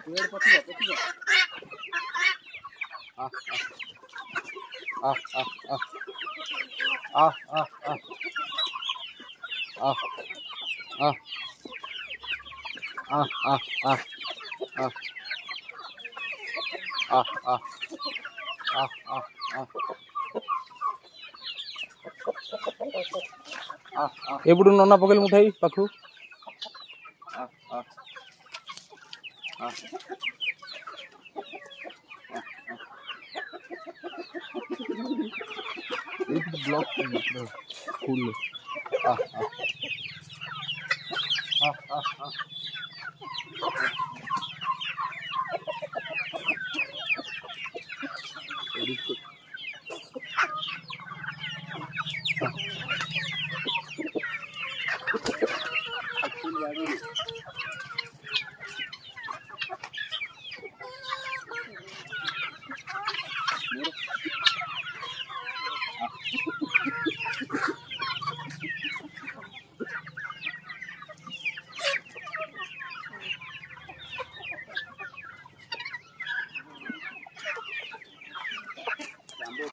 पेड़ पतिया पतिया आ आ आ आ आ आ आ आ आ आ आ एपटू नना पकड़ मुठाई पाखु ब्लॉक फुल